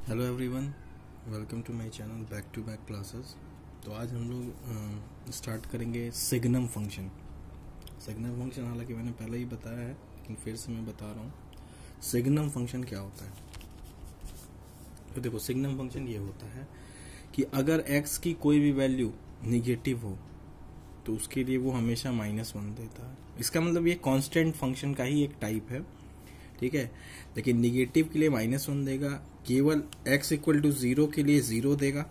Hello everyone, welcome to my channel back to back classes. तो आज हम लोग स्टार्ट करेंगे सिग्नम फंक्शन। सिग्नम फंक्शन हालांकि मैंने पहले ही बताया है, लेकिन फिर से मैं बता रहा हूँ सिग्नम फंक्शन क्या होता है। तो देखो, सिग्नम फंक्शन ये होता है कि अगर x की कोई भी वैल्यू निगेटिव हो तो उसके लिए वो हमेशा -1 देता है। इसका मतलब ये कांस्टेंट फंक्शन का ही एक टाइप है, ठीक है। लेकिन निगेटिव के लिए -1 देगा, केवल x इक्वल टू 0 के लिए 0 देगा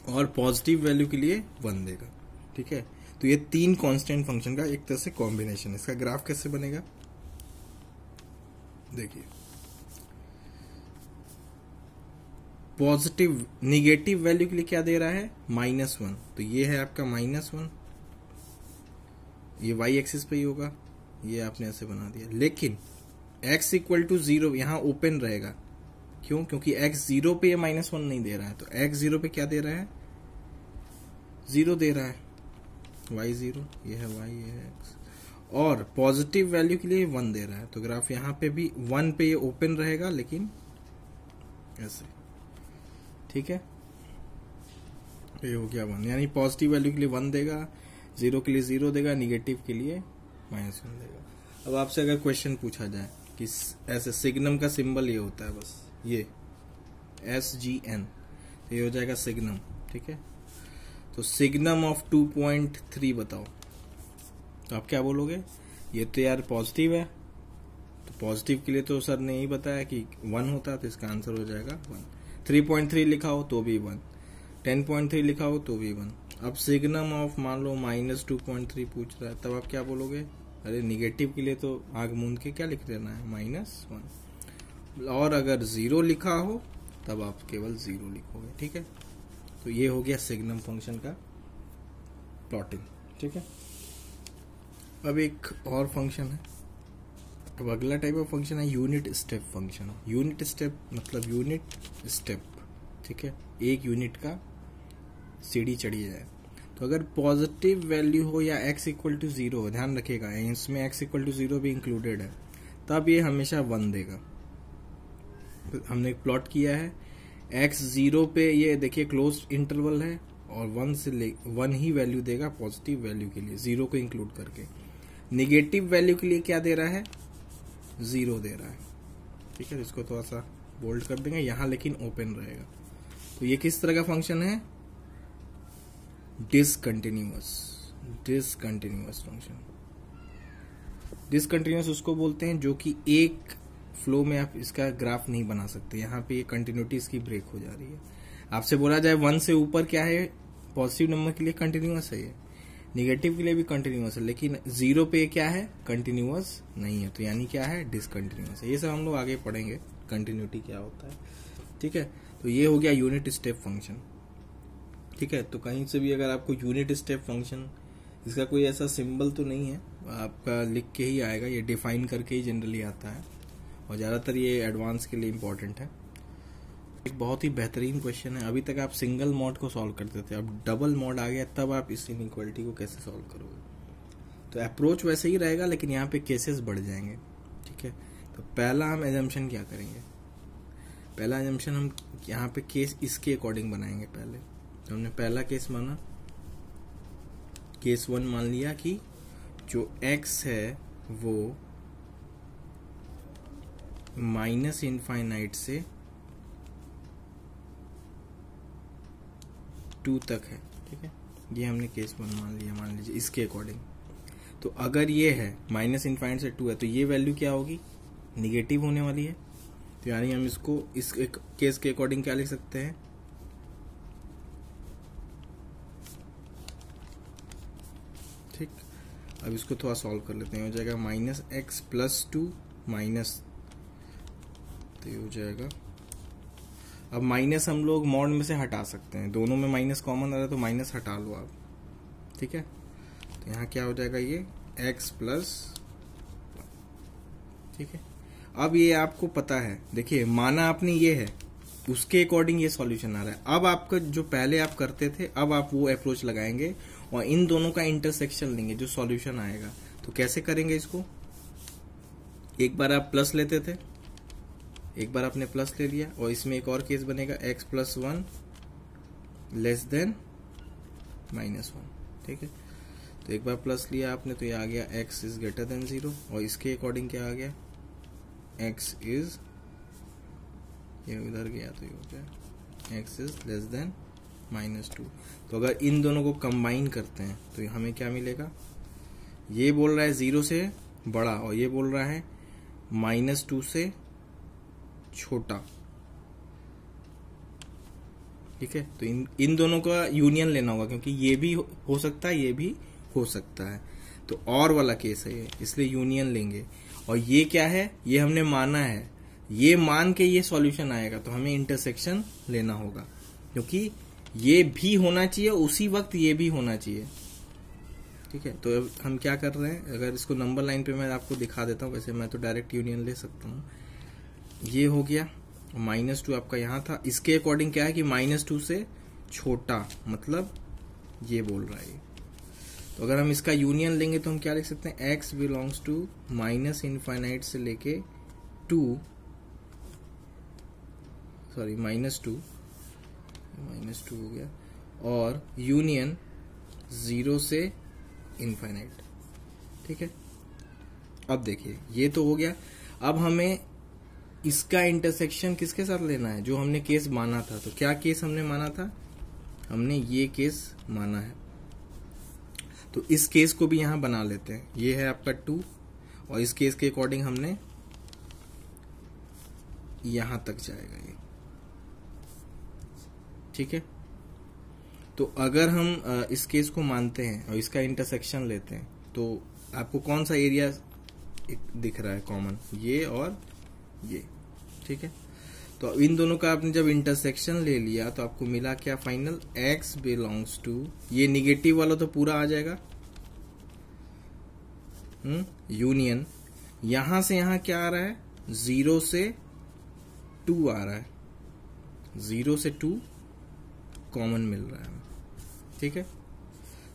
और पॉजिटिव वैल्यू के लिए 1 देगा, ठीक है। तो ये तीन कांस्टेंट फंक्शन का एक तरह से कॉम्बिनेशन है। इसका ग्राफ कैसे बनेगा देखिए। पॉजिटिव निगेटिव वैल्यू के लिए क्या दे रहा है? -1। तो ये है आपका -1, ये y एक्सिस पे ही होगा, ये आपने ऐसे बना दिया। लेकिन x इक्वल टू 0 यहां ओपन रहेगा, क्यों? क्योंकि x 0 पे ये -1 नहीं दे रहा है। तो x 0 पे क्या दे रहा है? 0 दे रहा है, y 0, ये है y, ये है x। और पॉजिटिव वैल्यू के लिए 1 दे रहा है। तो ग्राफ यहां पे भी 1 पे ये ओपन रहेगा, लेकिन ऐसे, ठीक है। ये हो गया 1, यानी पॉजिटिव वैल्यू के लिए 1 देगा, 0 के लिए 0 देगा, निगेटिव के लिए -1 देगा। अब आपसे अगर क्वेश्चन पूछा जाए कि ऐसे सिग्नम का सिंबल ये होता है, बस ये SGN, तो ये हो जाएगा सिग्नम, ठीक है। तो सिग्नम ऑफ 2.3 बताओ, तो आप क्या बोलोगे? ये तो यार पॉजिटिव है, तो पॉजिटिव के लिए तो सर ने यही बताया कि 1 होता है, तो इसका आंसर हो जाएगा 1। 3.3 लिखा हो तो भी 1, 10.3 लिखा हो तो भी 1। अब सिग्नम ऑफ मान लो -2.3 पूछ रहा है, तब आप क्या बोलोगे? अरे निगेटिव के लिए तो आग मूंद के क्या लिख देना है? -1। और अगर 0 लिखा हो तब आप केवल 0 लिखोगे, ठीक है। तो ये हो गया सिग्नम फंक्शन का प्लॉटिंग, ठीक है। अब एक और फंक्शन है। अब अगला टाइप ऑफ फंक्शन है unit step function. Unit step मतलब यूनिट स्टेप, ठीक है। एक यूनिट का सीढ़ी चढ़ी जाए। तो अगर पॉजिटिव वैल्यू हो या x इक्वल टू 0 हो, ध्यान रखिएगा इसमें x इक्वल टू 0 भी इंक्लूडेड है, तब ये हमेशा 1 देगा। तो हमने एक प्लॉट किया है, x 0 पे ये देखिए क्लोज इंटरवल है और 1 से 1 ही वैल्यू देगा पॉजिटिव वैल्यू के लिए, 0 को इंक्लूड करके। निगेटिव वैल्यू के लिए क्या दे रहा है? 0 दे रहा है, ठीक है। इसको थोड़ा सा बोल्ड कर देंगे यहाँ, लेकिन ओपन रहेगा। तो ये किस तरह का फंक्शन है? Discontinuous function. डिसकंटिन्यूअस उसको बोलते हैं जो कि एक फ्लो में आप इसका ग्राफ नहीं बना सकते। यहाँ पे ये कंटिन्यूटी इसकी ब्रेक हो जा रही है। आपसे बोला जाए 1 से ऊपर क्या है? पॉजिटिव नंबर के लिए कंटिन्यूअस है, ये निगेटिव के लिए भी कंटिन्यूअस है, लेकिन 0 पे क्या है? कंटिन्यूअस नहीं है। तो यानी क्या है? डिसकंटिन्यूअस है। ये सब हम लोग आगे पढ़ेंगे, कंटिन्यूटी क्या होता है, ठीक है। तो ये हो गया यूनिट स्टेप फंक्शन, ठीक है। तो कहीं से भी अगर आपको यूनिट स्टेप फंक्शन, इसका कोई ऐसा सिंबल तो नहीं है, आपका लिख के ही आएगा, ये डिफाइन करके ही जनरली आता है, और ज़्यादातर ये एडवांस के लिए इम्पोर्टेंट है। एक बहुत ही बेहतरीन क्वेश्चन है। अभी तक आप सिंगल मॉड को सॉल्व करते थे, अब डबल मॉड आ गया, तब आप इस इनइक्वालिटी को कैसे सॉल्व करोगे? तो अप्रोच वैसे ही रहेगा, लेकिन यहाँ पे केसेस बढ़ जाएंगे, ठीक है। तो पहला हम एजम्पशन क्या करेंगे? पहला एजम्पशन हम यहाँ पे केस इसके अकॉर्डिंग बनाएंगे। पहले तो हमने पहला केस माना, केस 1 मान लिया कि जो x है वो -∞ से 2 तक है, ठीक है। ये हमने केस 1 मान लिया, मान लीजिए इसके अकॉर्डिंग। तो अगर ये है -∞ से 2 है, तो ये वैल्यू क्या होगी? निगेटिव होने वाली है। तो यानी हम इसको इस केस के अकॉर्डिंग क्या लिख सकते हैं? ठीक। अब इसको थोड़ा सॉल्व कर लेते हैं। हो जाएगा -x + 2 माइनस, तो ये हो जाएगा। अब माइनस हम लोग मॉड में से हटा सकते हैं, दोनों में माइनस कॉमन आ रहा है, तो माइनस हटा लो आप, ठीक है। तो यहाँ क्या हो जाएगा? ये x + 1, ठीक है। अब ये आपको पता है, देखिए माना आपने ये है, उसके अकॉर्डिंग ये सॉल्यूशन आ रहा है। अब आपका जो पहले आप करते थे, अब आप वो अप्रोच लगाएंगे और इन दोनों का इंटरसेक्शन लेंगे, जो सॉल्यूशन आएगा। तो कैसे करेंगे इसको? एक बार आप प्लस लेते थे, एक बार आपने प्लस ले लिया और इसमें एक और केस बनेगा x plus 1 less than minus 1। ठीक है, तो एक बार प्लस लिया आपने तो ये आ गया x इज ग्रेटर देन 0 और इसके अकॉर्डिंग क्या आ गया x इज, ये उधर गया तो ये हो गया x is less than minus 2। तो अगर इन दोनों को कंबाइन करते हैं तो हमें क्या मिलेगा, ये बोल रहा है 0 से बड़ा और ये बोल रहा है माइनस 2 से छोटा। ठीक है, तो इन दोनों का यूनियन लेना होगा क्योंकि ये भी हो सकता है ये भी हो सकता है, तो और वाला केस है ये, इसलिए यूनियन लेंगे। और ये क्या है, ये हमने माना है, ये मान के ये सॉल्यूशन आएगा तो हमें इंटरसेक्शन लेना होगा क्योंकि ये भी होना चाहिए उसी वक्त ये भी होना चाहिए। ठीक है, तो अब हम क्या कर रहे हैं, अगर इसको नंबर लाइन पे मैं आपको दिखा देता हूँ, वैसे मैं तो डायरेक्ट यूनियन ले सकता हूँ। ये हो गया माइनस 2 आपका यहाँ था, इसके अकॉर्डिंग क्या है कि माइनस 2 से छोटा, मतलब ये बोल रहा है। तो अगर हम इसका यूनियन लेंगे तो हम क्या लिख सकते हैं, x belongs to minus infinite से लेके माइनस टू हो गया और यूनियन 0 से इनफाइनाइट। ठीक है, अब देखिए ये तो हो गया। अब हमें इसका इंटरसेक्शन किसके साथ लेना है, जो हमने केस माना था। तो क्या केस हमने माना था, हमने ये केस माना है, तो इस केस को भी यहां बना लेते हैं। ये है आपका 2 और इस केस के अकॉर्डिंग हमने यहां तक जाएगा ये। ठीक है, तो अगर हम इस केस को मानते हैं और इसका इंटरसेक्शन लेते हैं तो आपको कौन सा एरिया दिख रहा है कॉमन, ये और ये। ठीक है, तो इन दोनों का आपने जब इंटरसेक्शन ले लिया तो आपको मिला क्या फाइनल, x बिलोंग्स टू, ये निगेटिव वाला तो पूरा आ जाएगा, यूनियन यहां से यहां क्या आ रहा है, 0 से 2 आ रहा है, 0 से 2 कॉमन मिल रहा है। ठीक है,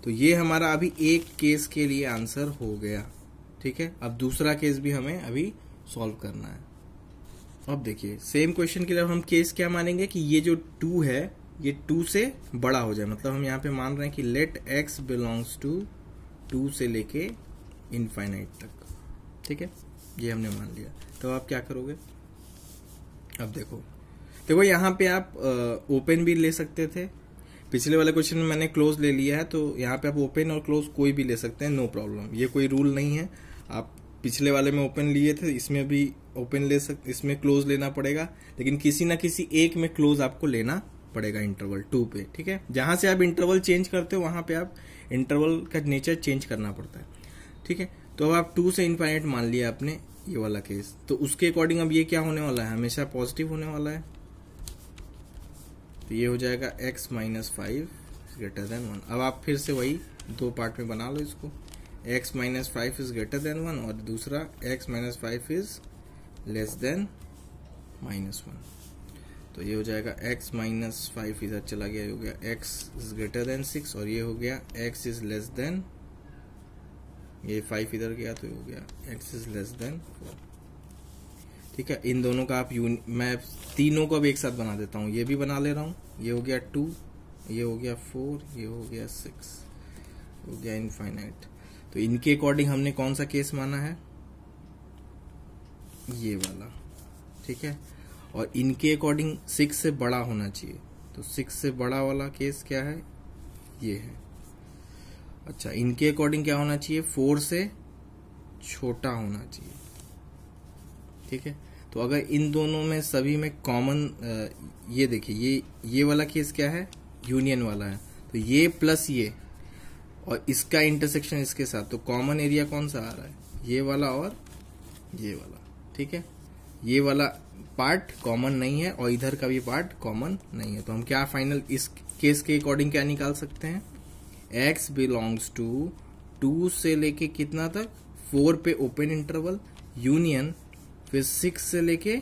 तो ये हमारा अभी एक केस के लिए आंसर हो गया। ठीक है, अब दूसरा केस भी हमें अभी सॉल्व करना है। अब देखिए सेम क्वेश्चन के लिए हम केस क्या मानेंगे कि ये जो 2 है ये 2 से बड़ा हो जाए, मतलब हम यहाँ पे मान रहे हैं कि लेट x बिलोंग्स टू 2 से लेके इनफाइनाइट तक। ठीक है, ये हमने मान लिया। तो आप क्या करोगे, अब देखो यहाँ पे आप ओपन भी ले सकते थे, पिछले वाले क्वेश्चन में मैंने क्लोज ले लिया है, तो यहाँ पे आप ओपन और क्लोज कोई भी ले सकते हैं, नो प्रॉब्लम, ये कोई रूल नहीं है। आप पिछले वाले में ओपन लिए थे, इसमें भी ओपन ले सकते, इसमें क्लोज लेना पड़ेगा, लेकिन किसी ना किसी एक में क्लोज आपको लेना पड़ेगा इंटरवल 2 पे। ठीक है, जहां से आप इंटरवल चेंज करते हो वहां पे आप इंटरवल का नेचर चेंज करना पड़ता है। ठीक है, तो अब आप 2 से इनफाइनाइट मान लिया आपने ये वाला केस, तो उसके अकॉर्डिंग अब ये क्या होने वाला है, हमेशा पॉजिटिव होने वाला है। तो ये हो जाएगा x माइनस 5 ग्रेटर देन 1। अब आप फिर से वही 2 पार्ट में बना लो इसको, x minus 5 is greater than 1 और दूसरा x minus 5 is less than minus 1। तो ये हो जाएगा x माइनस 5 इधर चला गया, हो गया x इज ग्रेटर देन 6 और ये हो गया x इज लेस देन, ये 5 इधर गया तो ये हो गया x इज लेस देन 4। ठीक है, इन दोनों का आप मैं तीनों को अब एक साथ बना देता हूँ, ये भी बना ले रहा हूँ। ये हो गया 2, ये हो गया 4, ये हो गया 6, हो गया इनफाइनाइट। तो इनके अकॉर्डिंग हमने कौन सा केस माना है, ये वाला। ठीक है, और इनके अकॉर्डिंग 6 से बड़ा होना चाहिए, तो 6 से बड़ा वाला केस क्या है, ये है। अच्छा, इनके अकॉर्डिंग क्या होना चाहिए, 4 से छोटा होना चाहिए। ठीक है, तो अगर इन दोनों में सभी में कॉमन, ये देखिए ये वाला केस क्या है, यूनियन वाला है, तो ये प्लस ये और इसका इंटरसेक्शन इसके साथ, तो कॉमन एरिया कौन सा आ रहा है, ये वाला और ये वाला। ठीक है, ये वाला पार्ट कॉमन नहीं है और इधर का भी पार्ट कॉमन नहीं है, तो हम क्या फाइनल इस केस के अकॉर्डिंग क्या निकाल सकते हैं, x बिलोंग्स टू 2 से लेके कितना तक, 4 पे ओपन इंटरवल, यूनियन फिर 6 से लेके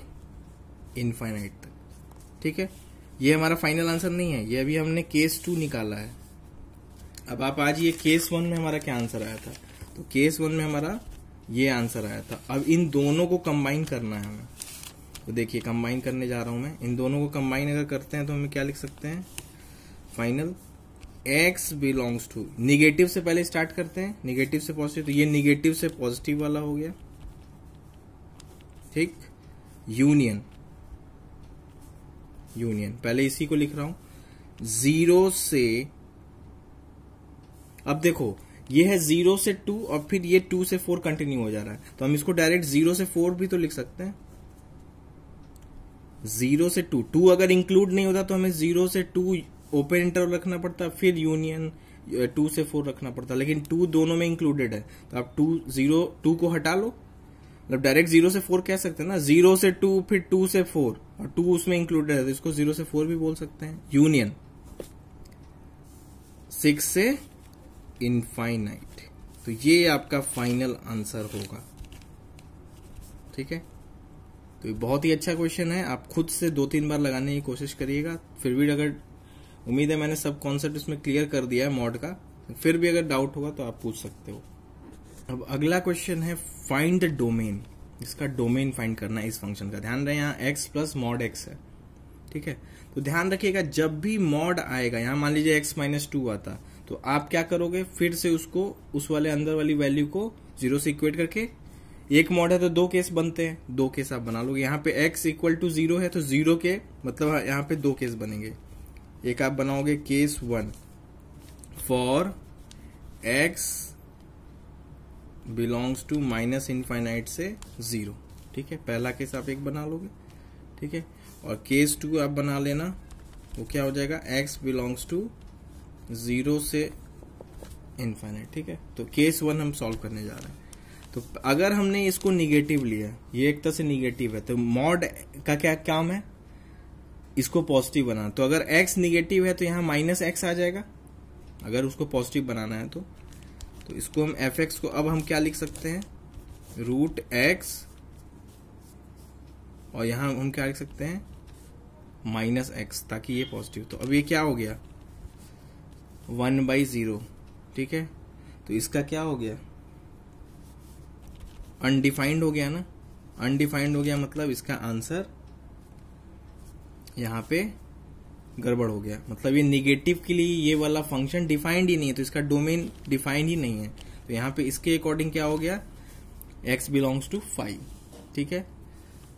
इनफाइनाइट तक। ठीक है, ये हमारा फाइनल आंसर नहीं है, ये अभी हमने केस 2 निकाला है। अब आप आज ये केस 1 में हमारा क्या आंसर आया था, तो केस 1 में हमारा ये आंसर आया था। अब इन दोनों को कंबाइन करना है हमें, तो देखिए कंबाइन करने जा रहा हूं मैं, इन दोनों को कंबाइन अगर करते हैं तो हमें क्या लिख सकते हैं, final x belongs to, negative से पहले स्टार्ट करते हैं, निगेटिव से पॉजिटिव, तो ये निगेटिव से पॉजिटिव वाला हो गया, ठीक, यूनियन, यूनियन पहले इसी को लिख रहा हूं, 0 से, अब देखो ये है 0 से 2 और फिर ये 2 से 4 कंटिन्यू हो जा रहा है, तो हम इसको डायरेक्ट 0 से 4 भी तो लिख सकते हैं, 0 से 2, 2 अगर इंक्लूड नहीं होता तो हमें 0 से 2 ओपन इंटरवल रखना पड़ता, फिर यूनियन 2 से 4 रखना पड़ता, लेकिन 2 दोनों में इंक्लूडेड है, तो आप 2 को हटा लो, मतलब डायरेक्ट 0 से 4 कह सकते हैं ना, 0 से 2 फिर 2 से 4 और 2 उसमें इंक्लूडेड है, तो इसको 0 से 4 भी बोल सकते हैं, यूनियन 6 से इनफाइनाइट, तो ये आपका फाइनल आंसर होगा, ठीक है। तो ये बहुत ही अच्छा क्वेश्चन है, आप खुद से 2-3 बार लगाने की कोशिश करिएगा, फिर भी अगर, उम्मीद है मैंने सब कॉन्सेप्ट इसमें क्लियर कर दिया है मॉड का, फिर भी अगर डाउट होगा तो आप पूछ सकते हो। अब अगला क्वेश्चन है फाइंड द डोमेन, इसका डोमेन फाइंड करना है इस फंक्शन का, ध्यान रहे यहाँ x प्लस मॉड x है, ठीक है। तो ध्यान रखिएगा जब भी मॉड आएगा, यहाँ मान लीजिए x माइनस 2 आता, तो आप क्या करोगे, फिर से उसको उस वाले अंदर वाली वैल्यू को 0 से इक्वेट करके, एक मॉड है तो 2 केस बनते हैं, 2 केस आप बना लोगे, यहाँ पे x इक्वल टू 0 है तो 0 के मतलब यहाँ पे 2 केस बनेंगे, एक आप बनाओगे case 1 for x belongs to minus infinite से 0, ठीक है, पहला केस आप एक बना लोगे, ठीक है, और केस 2 आप बना लेना, वो क्या हो जाएगा, x बिलोंग्स टू 0 से इनफाइनाइट, ठीक है। तो केस 1 हम सॉल्व करने जा रहे हैं, तो अगर हमने इसको निगेटिव लिया, ये एक तरह से निगेटिव है, तो मॉड का क्या काम है, इसको पॉजिटिव बनाना, तो अगर x निगेटिव है तो यहाँ माइनस x आ जाएगा, अगर उसको पॉजिटिव बनाना है तो इसको हम fx को अब हम क्या लिख सकते हैं, रूट x, और यहां हम क्या लिख सकते हैं, माइनस x, ताकि ये पॉजिटिव, तो अब ये क्या हो गया 1/0, ठीक है। तो इसका क्या हो गया, अनडिफाइंड हो गया ना, अनडिफाइंड हो गया मतलब इसका आंसर यहां पे गड़बड़ हो गया, मतलब ये निगेटिव के लिए ये वाला फंक्शन डिफाइंड ही नहीं है, तो इसका डोमेन डिफाइंड ही नहीं है, तो यहाँ पे इसके अकॉर्डिंग क्या हो गया, x बिलोंग्स टू 5, ठीक है।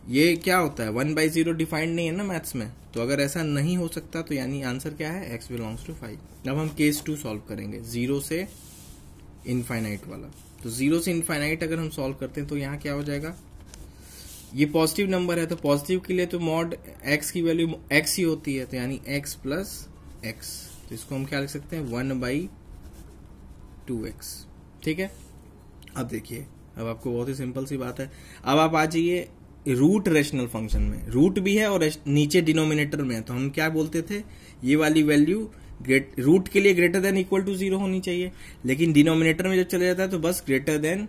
ये क्या होता है 1/0 डिफाइंड नहीं है ना मैथ्स में, तो अगर ऐसा नहीं हो सकता तो यानी आंसर क्या है, x बिलोंग्स टू 5। अब हम केस 2 सॉल्व करेंगे, 0 से इनफाइनाइट वाला, तो 0 से इनफाइनाइट अगर हम सॉल्व करते हैं तो यहाँ क्या हो जाएगा, ये पॉजिटिव नंबर है तो पॉजिटिव के लिए तो मॉड x की वैल्यू x ही होती है, तो यानी x प्लस x, तो इसको हम क्या लिख सकते हैं 1/2x, ठीक है। अब देखिए, अब आपको बहुत ही सिंपल सी बात है, अब आप आ जाइए रूट रेशनल फंक्शन में, रूट भी है और नीचे डिनोमिनेटर में है, तो हम क्या बोलते थे, ये वाली वैल्यू रूट के लिए ग्रेटर देन इक्वल टू 0 होनी चाहिए, लेकिन डिनोमिनेटर में जब चले जाता है तो बस ग्रेटर देन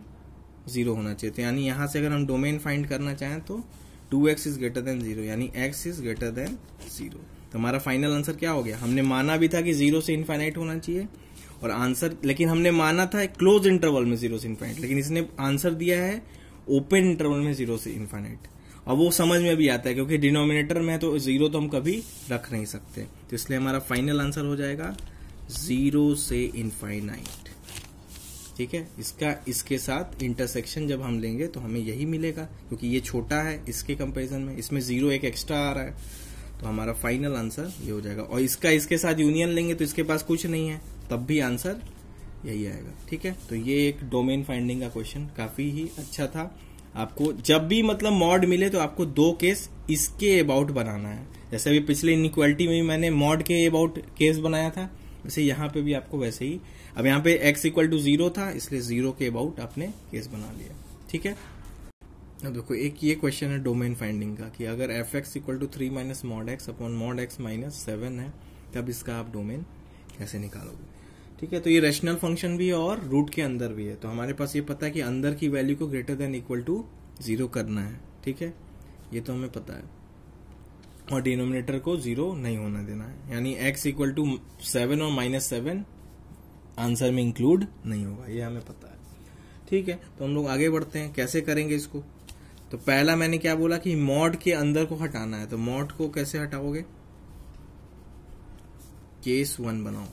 0 होना चाहिए, तो यानी यहां से अगर हम डोमेन फाइंड करना चाहें तो 2x इज ग्रेटर देन 0, यानी x इज ग्रेटर देन 0, तो हमारा फाइनल आंसर क्या हो गया, हमने माना भी था कि 0 से इनफाइनाइट होना चाहिए और आंसर, लेकिन हमने माना था क्लोज इंटरवल में 0 से इनफाइनाइट, लेकिन इसने आंसर दिया है ओपन इंटरवल में 0 से इनफाइनाइट, और वो समझ में भी आता है क्योंकि डिनोमिनेटर में है तो 0 तो हम कभी रख नहीं सकते, तो इसलिए हमारा फाइनल आंसर हो जाएगा 0 से इनफाइनाइट, ठीक है। इसका इसके साथ इंटरसेक्शन जब हम लेंगे तो हमें यही मिलेगा, क्योंकि ये छोटा है इसके कंपैरिजन में, इसमें 0 एक एक्स्ट्रा आ रहा है, तो हमारा फाइनल आंसर ये हो जाएगा, और इसका इसके साथ यूनियन लेंगे तो इसके पास कुछ नहीं है, तब भी आंसर यही आएगा, ठीक है। तो ये एक डोमेन फाइंडिंग का क्वेश्चन काफी ही अच्छा था, आपको जब भी मतलब मॉड मिले तो आपको 2 केस इसके अबाउट बनाना है, जैसे अभी पिछले इनइक्वालिटी में भी मैंने मॉड के अबाउट केस बनाया था, वैसे यहाँ पे भी आपको वैसे ही, अब यहाँ पे x इक्वल टू 0 था इसलिए 0 के अबाउट आपने केस बना लिया, ठीक है। अब देखो एक ये क्वेश्चन है डोमेन फाइंडिंग का कि अगर fx equal to 3 minus mod x upon mod x minus 7 है, तब इसका आप डोमेन कैसे निकालोगे, ठीक है। तो ये रेशनल फंक्शन भी है और रूट के अंदर भी है, तो हमारे पास ये पता है कि अंदर की वैल्यू को ग्रेटर देन इक्वल टू 0 करना है, ठीक है, ये तो हमें पता है, और डिनोमिनेटर को 0 नहीं होना देना है, यानी x इक्वल टू 7 और माइनस 7 आंसर में इंक्लूड नहीं होगा, ये हमें पता है, ठीक है। तो हम लोग आगे बढ़ते हैं, कैसे करेंगे इसको, तो पहला मैंने क्या बोला कि मॉड के अंदर को हटाना है, तो मॉड को कैसे हटाओगे, केस 1 बनाओ।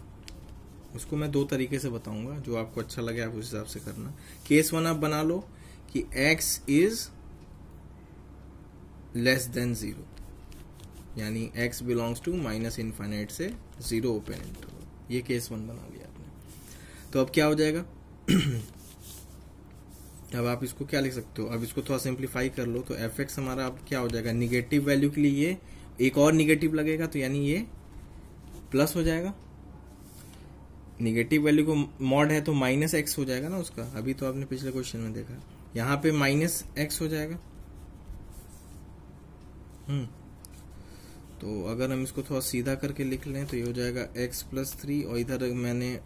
उसको मैं 2 तरीके से बताऊंगा, जो आपको अच्छा लगे आप उस हिसाब से करना। केस 1 आप बना लो कि x इज लेस देन 0, यानी x belongs to minus infinite से 0 ओपन इंटरवल। ये केस 1 बना लिया आपने। तो अब क्या हो जाएगा अब आप इसको क्या लिख सकते हो, अब इसको थोड़ा सिंप्लीफाई कर लो, तो fx हमारा अब क्या हो जाएगा, निगेटिव वैल्यू के लिए ये एक और निगेटिव लगेगा, तो यानी ये प्लस हो जाएगा। निगेटिव वैल्यू को मॉड है तो माइनस एक्स हो जाएगा ना उसका, अभी तो आपने पिछले क्वेश्चन में देखा, यहां पे माइनस एक्स हो जाएगा। तो अगर हम इसको थोड़ा सीधा करके लिख लें तो ये हो जाएगा x प्लस 3, और इधर मैंने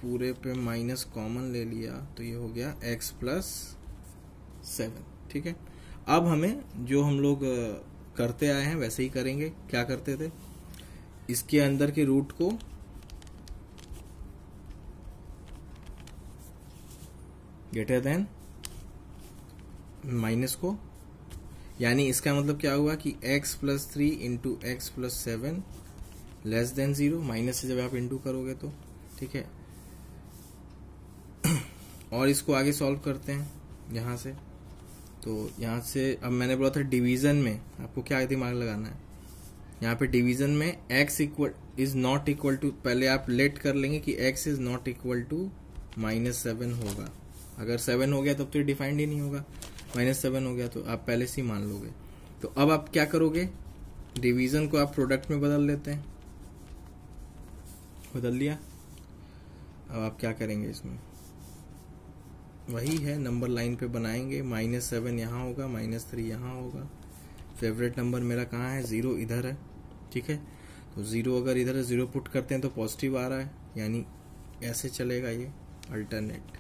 पूरे पे माइनस कॉमन ले लिया, तो ये हो गया x प्लस 7। ठीक है, अब हमें जो हम लोग करते आए हैं वैसे ही करेंगे। क्या करते थे, इसके अंदर के रूट को ग्रेटर देन माइनस को, यानी इसका मतलब क्या हुआ कि x plus 3 into x plus 7 less than 0, minus से जब आप इंटू करोगे तो। ठीक है, और इसको आगे सॉल्व करते हैं यहां से। तो यहां से अब मैंने बोला था डिवीजन में आपको क्या दिमाग लगाना है, यहाँ पे डिवीजन में x equal is not equal to, पहले आप लेट कर लेंगे कि x is not equal to -7 होगा। अगर 7 हो गया तब तो ये डिफाइंड ही नहीं होगा, -7 हो गया तो आप पहले से ही मान लोगे। तो अब आप क्या करोगे, डिवीजन को आप प्रोडक्ट में बदल लेते हैं, बदल लिया। अब आप क्या करेंगे, इसमें वही है, नंबर लाइन पे बनाएंगे, -7 यहाँ होगा, -3 यहाँ होगा। फेवरेट नंबर मेरा कहाँ है, 0 इधर है। ठीक है, तो 0 अगर इधर है, 0 पुट करते हैं तो पॉजिटिव आ रहा है, यानी ऐसे चलेगा ये अल्टरनेट,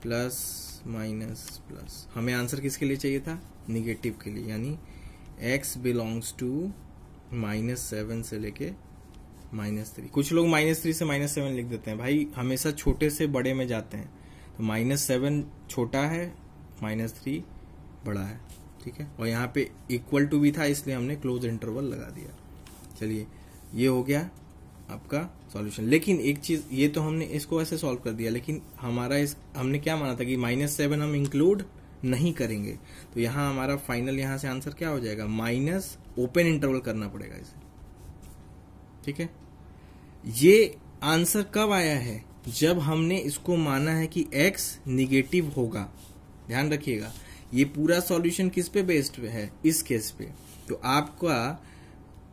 प्लस माइनस प्लस। हमें आंसर किसके लिए चाहिए था, निगेटिव के लिए, यानी x बिलोंग्स टू -7 से लेके -3। कुछ लोग -3 से -7 लिख देते हैं, भाई हमेशा छोटे से बड़े में जाते हैं, तो -7 छोटा है, -3 बड़ा है। ठीक है, और यहाँ पे इक्वल टू भी था इसलिए हमने क्लोज इंटरवल लगा दिया। चलिए, ये हो गया आपका सॉल्यूशन। लेकिन एक चीज, ये तो हमने इसको ऐसे सॉल्व कर दिया, लेकिन हमारा हमने क्या माना था कि -7 हम इंक्लूड नहीं करेंगे, तो यहाँ हमारा फाइनल यहाँ से आंसर क्या हो जाएगा, माइनस ओपन इंटरवल करना पड़ेगा इसे। ठीक है, ये आंसर कब आया है, जब हमने इसको माना है कि x निगेटिव होगा। ध्यान रखिएगा, ये पूरा सॉल्यूशन किस पे बेस्ड है, इस केस पे। तो आपका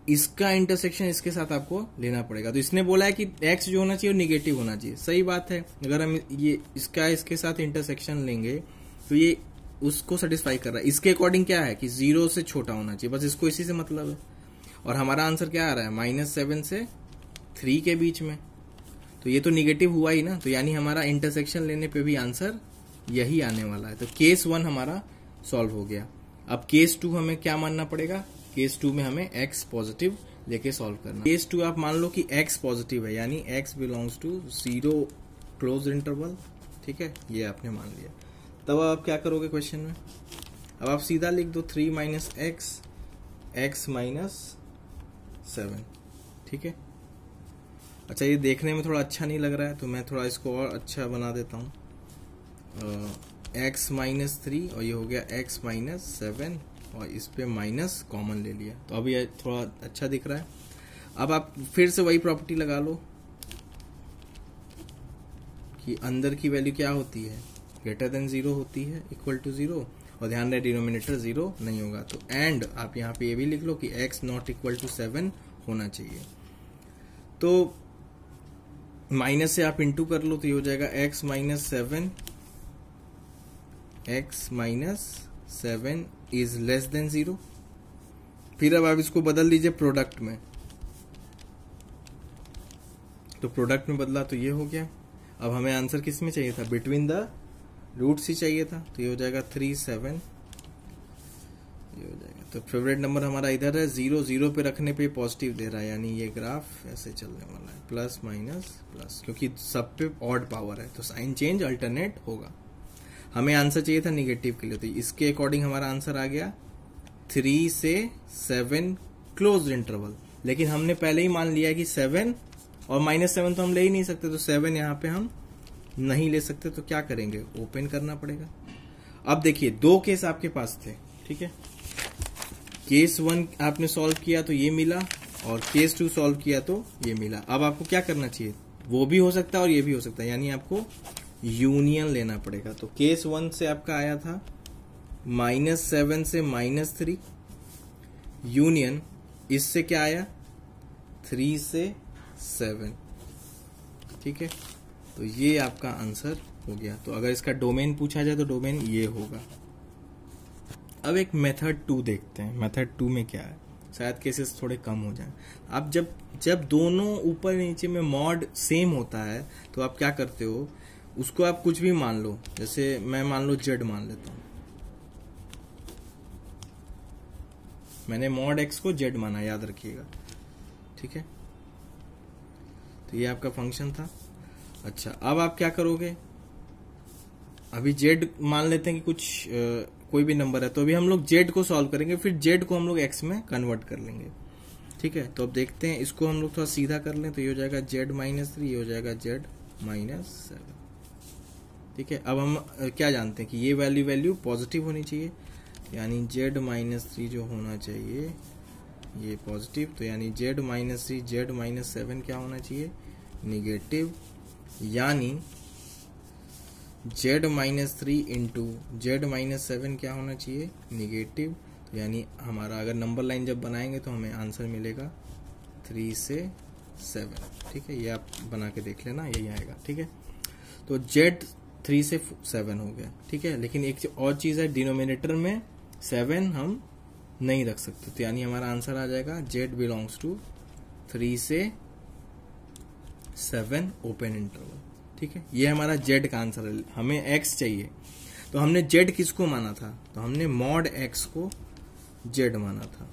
इसका इंटरसेक्शन इसके साथ आपको लेना पड़ेगा। तो इसने बोला है कि x जो होना चाहिए वो निगेटिव होना चाहिए, सही बात है। अगर हम ये इसका इसके साथ इंटरसेक्शन लेंगे तो ये उसको सेटिस्फाई कर रहा है। इसके अकॉर्डिंग क्या है कि 0 से छोटा होना चाहिए, बस इसको इसी से मतलब है। और हमारा आंसर क्या आ रहा है, -7 से 3 के बीच में, तो ये तो निगेटिव हुआ ही ना, तो यानी हमारा इंटरसेक्शन लेने पे भी आंसर यही आने वाला है। तो केस 1 हमारा सॉल्व हो गया। अब केस 2 हमें क्या मानना पड़ेगा, केस 2 में हमें x पॉजिटिव लेके सॉल्व करना। केस 2 आप मान लो कि x पॉजिटिव है, यानी x belongs to 0 close interval. ठीक है, ये आपने मान लिया। तब आप क्या करोगे क्वेश्चन में, अब आप सीधा लिख दो 3 माइनस x माइनस 7। ठीक है, अच्छा ये देखने में थोड़ा अच्छा नहीं लग रहा है, तो मैं थोड़ा इसको और अच्छा बना देता हूँ, x माइनस 3 और ये हो गया x माइनस 7, और इस पे माइनस कॉमन ले लिया, तो अब ये थोड़ा अच्छा दिख रहा है। अब आप फिर से वही प्रॉपर्टी लगा लो कि अंदर की वैल्यू क्या होती है, ग्रेटर देन 0 होती है, इक्वल टू 0, और ध्यान रहे डिनोमिनेटर 0 नहीं होगा। तो एंड आप यहाँ पे ये भी लिख लो कि x नॉट इक्वल टू 7 होना चाहिए। तो माइनस से आप इंटू कर लो, तो ये हो जाएगा x minus 7, x minus 7 is less than 0। फिर अब आप इसको बदल दीजिए प्रोडक्ट में, तो प्रोडक्ट में बदला तो ये हो गया। अब हमें आंसर किस में चाहिए था, बिटवीन द रूट्स ही चाहिए था, तो ये हो जाएगा 3 7, ये हो जाएगा। तो फेवरेट नंबर हमारा इधर है, 0 0 पे रखने पे पॉजिटिव दे रहा है, यानी ये ग्राफ ऐसे चलने वाला है, प्लस माइनस प्लस, क्योंकि सब पे ऑड पावर है तो साइन चेंज अल्टरनेट होगा। हमें आंसर चाहिए था निगेटिव के लिए, तो इसके अकॉर्डिंग हमारा आंसर आ गया 3 से 7 क्लोज इंटरवल। लेकिन हमने पहले ही मान लिया कि 7 और -7 तो हम ले ही नहीं सकते, तो 7 यहां पे हम नहीं ले सकते, तो क्या करेंगे, ओपन करना पड़ेगा। अब देखिए 2 केस आपके पास थे, ठीक है। केस 1 आपने सॉल्व किया तो ये मिला, और केस 2 सॉल्व किया तो ये मिला। अब आपको क्या करना चाहिए, वो भी हो सकता है और ये भी हो सकता है, यानी आपको यूनियन लेना पड़ेगा। तो केस 1 से आपका आया था -7 से -3, यूनियन इससे क्या आया 3 से 7, ठीक है। तो ये आपका आंसर हो गया। तो अगर इसका डोमेन पूछा जाए तो डोमेन ये होगा। अब एक मेथड 2 देखते हैं। मेथड 2 में क्या है, शायद केसेस थोड़े कम हो जाएं। आप जब दोनों ऊपर नीचे में मॉड सेम होता है तो आप क्या करते हो, उसको आप कुछ भी मान लो। जैसे मैं मान लो जेड मान लेता हूं, मैंने मॉड एक्स को जेड माना, याद रखिएगा, ठीक है। तो ये आपका फंक्शन था। अच्छा, अब आप क्या करोगे, अभी जेड मान लेते हैं कि कुछ कोई भी नंबर है, तो अभी हम लोग जेड को सॉल्व करेंगे, फिर जेड को हम लोग एक्स में कन्वर्ट कर लेंगे, ठीक है। तो अब देखते हैं, इसको हम लोग थोड़ा सीधा कर लें, तो ये हो जाएगा जेड -3, ये हो जाएगा जेड -7, ठीक है। अब हम क्या जानते हैं कि ये वैल्यू पॉजिटिव होनी चाहिए, यानी जेड -3 जो होना चाहिए ये पॉजिटिव, तो यानी जेड -3 जेड -7 क्या होना चाहिए, निगेटिव, यानी जेड -3 इंटू जेड -7 क्या होना चाहिए, निगेटिव। यानी हमारा अगर नंबर लाइन जब बनाएंगे तो हमें आंसर मिलेगा 3 से 7, ठीक है। ये आप बना के देख लेना, यही आएगा, ठीक है। तो जेड 3 से 7 हो गया, ठीक है। लेकिन एक और चीज है, डिनोमिनेटर में 7 हम नहीं रख सकते, तो यानी हमारा आंसर आ जाएगा जेड बिलोंग्स टू 3 से 7 ओपन इंटरवल, ठीक है। ये हमारा जेड का आंसर है। हमें एक्स चाहिए, तो हमने जेड किसको माना था, तो हमने मॉड एक्स को जेड माना था,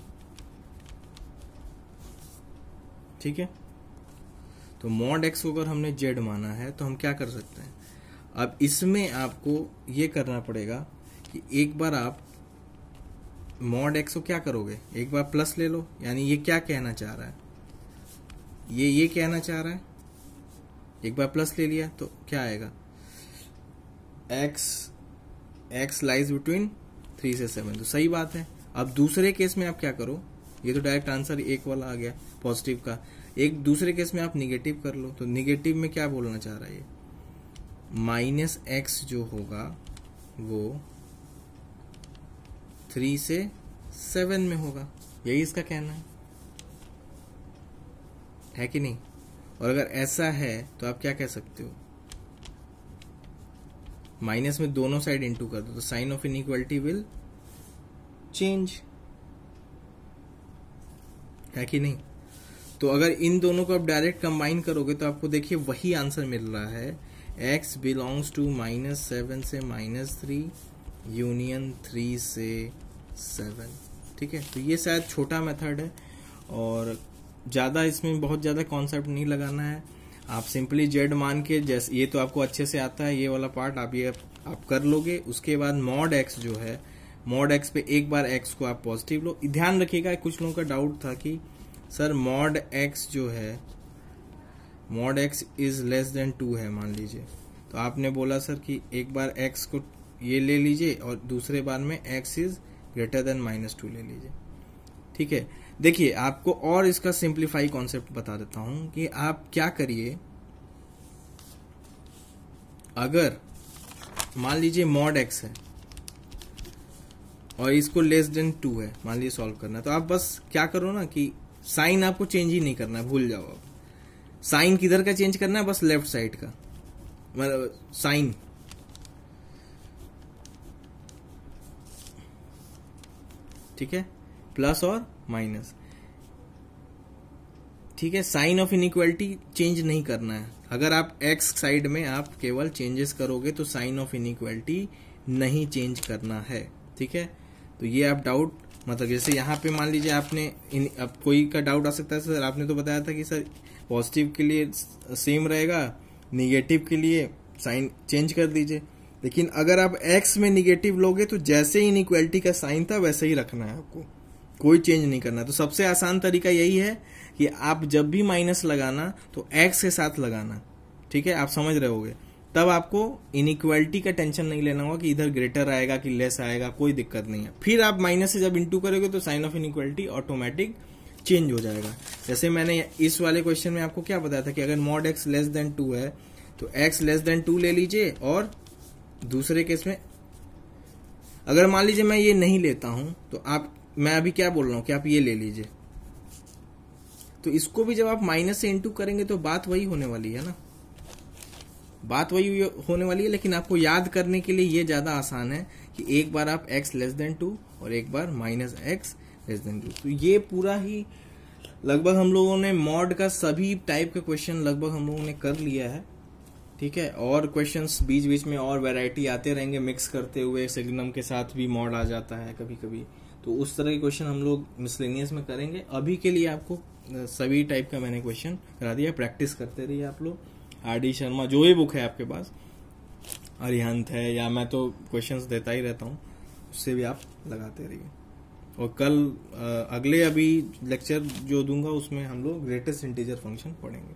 ठीक है। तो मॉड एक्स को अगर हमने जेड माना है तो हम क्या कर सकते हैं, अब इसमें आपको ये करना पड़ेगा कि एक बार आप मॉड एक्स को क्या करोगे, एक बार प्लस ले लो, यानी ये क्या कहना चाह रहा है, ये कहना चाह रहा है, एक बार प्लस ले लिया तो क्या आएगा, x लाइज बिटवीन 3 से 7, तो सही बात है। अब दूसरे केस में आप क्या करो, ये तो डायरेक्ट आंसर एक वाला आ गया पॉजिटिव का, एक दूसरे केस में आप निगेटिव कर लो, तो निगेटिव में क्या बोलना चाह रहा है, ये -x जो होगा वो 3 से 7 में होगा, यही इसका कहना है कि नहीं। और अगर ऐसा है तो आप क्या कह सकते हो, माइनस में दोनों साइड इंटू कर दो, तो sign of inequality will change, है कि नहीं। तो अगर इन दोनों को आप डायरेक्ट कंबाइन करोगे तो आपको देखिए वही आंसर मिल रहा है, x बिलोंग्स टू -7 से -3 यूनियन 3 से 7, ठीक है। तो ये शायद छोटा मेथड है और ज्यादा इसमें बहुत ज्यादा कॉन्सेप्ट नहीं लगाना है। आप सिंपली जेड मान के, जैसे ये तो आपको अच्छे से आता है, ये वाला पार्ट आप कर लोगे। उसके बाद मॉड एक्स जो है, मॉड एक्स पे एक बार एक्स को आप पॉजिटिव लो। ध्यान रखिएगा, कुछ लोगों का डाउट था कि सर मॉड एक्स जो है, mod x is less than 2 है मान लीजिए, तो आपने बोला सर कि एक बार एक्स को ये ले लीजिए और दूसरे बार में एक्स इज ग्रेटर देन -2 ले लीजिए, ठीक है। देखिए आपको और इसका सिंप्लीफाई कॉन्सेप्ट बता देता हूं कि आप क्या करिए, अगर मान लीजिए मॉड एक्स है और इसको लेस देन 2 है, मान लीजिए सॉल्व करना है, तो आप बस क्या करो ना कि साइन आपको चेंज ही नहीं करना है, भूल जाओ। आप साइन किधर का चेंज करना है, बस लेफ्ट साइड का, मतलब साइन, ठीक है, प्लस और माइनस, ठीक है। साइन ऑफ इनइक्वालिटी चेंज नहीं करना है। अगर आप एक्स साइड में आप केवल चेंजेस करोगे तो साइन ऑफ इनइक्वालिटी नहीं चेंज करना है, ठीक है। तो ये आप डाउट, मतलब जैसे यहाँ पे मान लीजिए आपने अब कोई का डाउट आ सकता है, सर आपने तो बताया था कि सर पॉजिटिव के लिए सेम रहेगा, निगेटिव के लिए साइन चेंज कर दीजिए, लेकिन अगर आप x में निगेटिव लोगे तो जैसे ही इनइक्वालिटी का साइन था वैसे ही रखना है आपको, कोई चेंज नहीं करना। तो सबसे आसान तरीका यही है कि आप जब भी माइनस लगाना तो x के साथ लगाना, ठीक है, आप समझ रहे होगे। तब आपको इनइक्वालिटी का टेंशन नहीं लेना होगा कि इधर ग्रेटर आएगा कि लेस आएगा, कोई दिक्कत नहीं है। फिर आप माइनस से जब इंटू करोगे तो sign of inequality automatic change हो जाएगा। जैसे मैंने इस वाले क्वेश्चन में आपको क्या बताया था कि अगर मॉड x लेस देन 2 है तो x लेस देन 2 ले लीजिए, और दूसरे केस में अगर मान लीजिए मैं ये नहीं लेता हूं तो मैं अभी क्या बोल रहा हूं कि आप ये ले लीजिए। तो इसको भी जब आप माइनस से इंटू करेंगे तो बात वही होने वाली है ना, बात वही होने वाली है। लेकिन आपको याद करने के लिए ये ज्यादा आसान है कि एक बार आप x लेस देन 2 और एक बार माइनस x लेस देन 2। तो ये पूरा ही लगभग हम लोगों ने मॉड का सभी टाइप के क्वेश्चन लगभग हम लोगों ने कर लिया है, ठीक है। और क्वेश्चंस बीच बीच में और वैरायटी आते रहेंगे, मिक्स करते हुए सिग्नम के साथ भी मॉड आ जाता है कभी कभी। तो उस तरह के क्वेश्चन हम लोग मिसलेनियस में करेंगे। अभी के लिए आपको सभी टाइप का मैंने क्वेश्चन करा दिया, प्रैक्टिस करते रहिए आप लोग। आर.डी. शर्मा जो भी बुक है आपके पास, अरिहंत है, या मैं तो क्वेश्चंस देता ही रहता हूँ, उससे भी आप लगाते रहिए। और कल अगले अभी लेक्चर जो दूंगा उसमें हम लोग ग्रेटेस्ट इंटीजर फंक्शन पढ़ेंगे।